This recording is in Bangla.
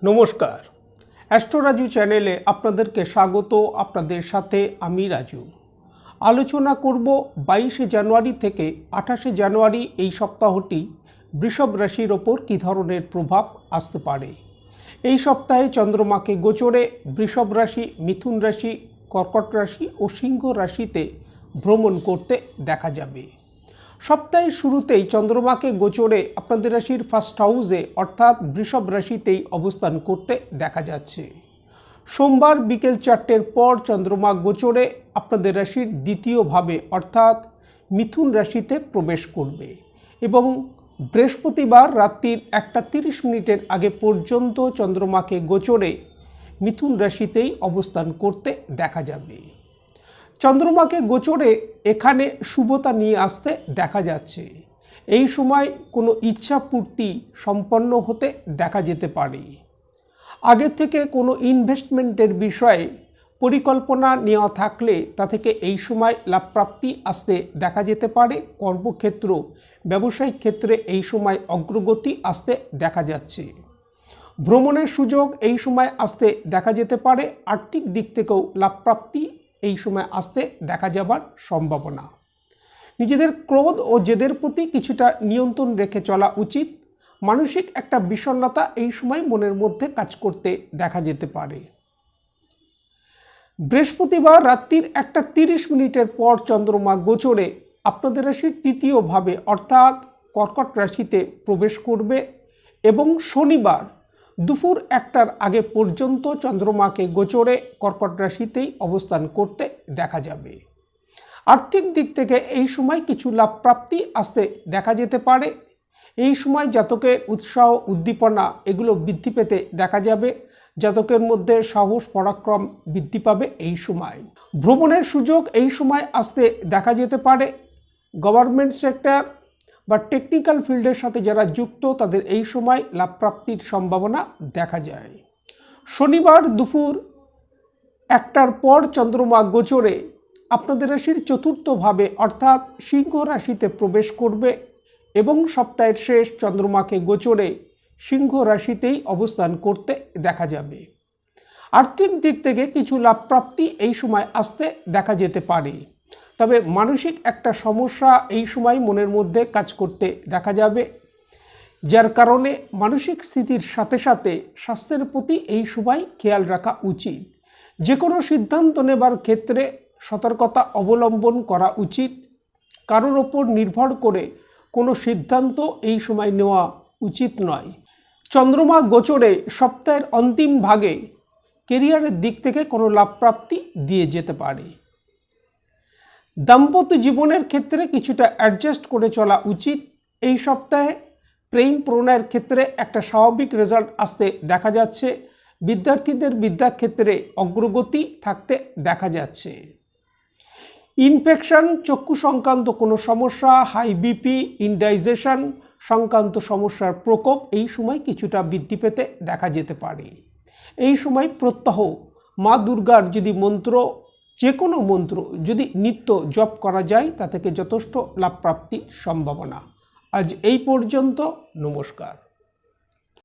নমস্কার, অ্যাস্ট্রো রাজু চ্যানেলে আপনাদেরকে স্বাগত। আপনাদের সাথে আমি রাজু। আলোচনা করব 22শে জানুয়ারি থেকে 28শে জানুয়ারি এই সপ্তাহটি বৃষভ রাশির ওপর কী ধরনের প্রভাব আসতে পারে। এই সপ্তাহে চন্দ্রমাকে গোচরে বৃষভ রাশি, মিথুন রাশি, কর্কট রাশি ও সিংহ রাশিতে ভ্রমণ করতে দেখা যাবে। সপ্তাহের শুরুতেই চন্দ্রমাকে গোচরে আপনাদের রাশির ফার্স্ট হাউসে অর্থাৎ বৃষভ রাশিতেই অবস্থান করতে দেখা যাচ্ছে। সোমবার বিকেল 4টের পর চন্দ্রমা গোচরে আপনাদের রাশির দ্বিতীয়ভাবে অর্থাৎ মিথুন রাশিতে প্রবেশ করবে এবং বৃহস্পতিবার রাত্রির 1:30 আগে পর্যন্ত চন্দ্রমাকে গোচরে মিথুন রাশিতেই অবস্থান করতে দেখা যাবে। চন্দ্রমাকে গোচরে এখানে শুভতা নিয়ে আসতে দেখা যাচ্ছে। এই সময় কোনো ইচ্ছা পূর্তি সম্পন্ন হতে দেখা যেতে পারে। আগে থেকে কোনো ইনভেস্টমেন্টের বিষয়ে পরিকল্পনা নেওয়া থাকলে তা থেকে এই সময় লাভপ্রাপ্তি আসতে দেখা যেতে পারে। কর্মক্ষেত্র, ব্যবসায়িক ক্ষেত্রে এই সময় অগ্রগতি আসতে দেখা যাচ্ছে। ভ্রমণের সুযোগ এই সময় আসতে দেখা যেতে পারে। আর্থিক দিক থেকেও লাভপ্রাপ্তি এই সময় আসতে দেখা যাবার সম্ভাবনা। নিজেদের ক্রোধ ও জেদের প্রতি কিছুটা নিয়ন্ত্রণ রেখে চলা উচিত। মানসিক একটা বিষণ্ণতা এই সময় মনের মধ্যে কাজ করতে দেখা যেতে পারে। বৃহস্পতিবার রাত্রির 1:30 পর চন্দ্রমা গোচরে আপনাদের রাশির তৃতীয়ভাবে অর্থাৎ কর্কট রাশিতে প্রবেশ করবে এবং শনিবার দুপুর 1টার আগে পর্যন্ত চন্দ্রমাকে গোচরে কর্কট রাশিতেই অবস্থান করতে দেখা যাবে। আর্থিক দিক থেকে এই সময় কিছু লাভপ্রাপ্তি আসতে দেখা যেতে পারে। এই সময় জাতকের উৎসাহ, উদ্দীপনা এগুলো বৃদ্ধি পেতে দেখা যাবে। জাতকের মধ্যে সাহস, পরাক্রম বৃদ্ধি পাবে। এই সময় ভ্রমণের সুযোগ এই সময় আসতে দেখা যেতে পারে। গভর্নমেন্ট সেক্টর বা টেকনিক্যাল ফিল্ডের সাথে যারা যুক্ত তাদের এই সময় লাভপ্রাপ্তির সম্ভাবনা দেখা যায়। শনিবার দুপুর 1টার পর চন্দ্রমা গোচরে আপনাদের রাশির চতুর্থভাবে অর্থাৎ সিংহ রাশিতে প্রবেশ করবে এবং সপ্তাহের শেষ চন্দ্রমাকে গোচরে সিংহ রাশিতেই অবস্থান করতে দেখা যাবে। আর্থিক দিক থেকে কিছু লাভপ্রাপ্তি এই সময় আসতে দেখা যেতে পারে। তবে মানসিক একটা সমস্যা এই সময় মনের মধ্যে কাজ করতে দেখা যাবে, যার কারণে মানসিক স্থিতির সাথে সাথে স্বাস্থ্যের প্রতি এই সময় খেয়াল রাখা উচিত। যে কোনো সিদ্ধান্ত নেবার ক্ষেত্রে সতর্কতা অবলম্বন করা উচিত। কারোর ওপর নির্ভর করে কোনো সিদ্ধান্ত এই সময় নেওয়া উচিত নয়। চন্দ্রমা গোচরে সপ্তাহের অন্তিম ভাগে কেরিয়ারের দিক থেকে কোনো লাভপ্রাপ্তি দিয়ে যেতে পারে। দাম্পত্য জীবনের ক্ষেত্রে কিছুটা অ্যাডজাস্ট করে চলা উচিত। এই সপ্তাহে প্রেম প্রণয়ের ক্ষেত্রে একটা স্বাভাবিক রেজাল্ট আসতে দেখা যাচ্ছে। বিদ্যার্থীদের বিদ্যাক্ষেত্রে অগ্রগতি থাকতে দেখা যাচ্ছে। ইনফেকশন, চক্ষু সংক্রান্ত কোনো সমস্যা, হাই বিপি, ইনডাইজেশন সংক্রান্ত সমস্যার প্রকোপ এই সময় কিছুটা বৃদ্ধি পেতে দেখা যেতে পারে। এই সময় প্রত্যহ মা দুর্গার যদি মন্ত্র, যে কোনো মন্ত্র যদি নিত্য জপ করা যায় তা থেকে যথেষ্ট লাভপ্রাপ্তির সম্ভাবনা। আজ এই পর্যন্ত। নমস্কার।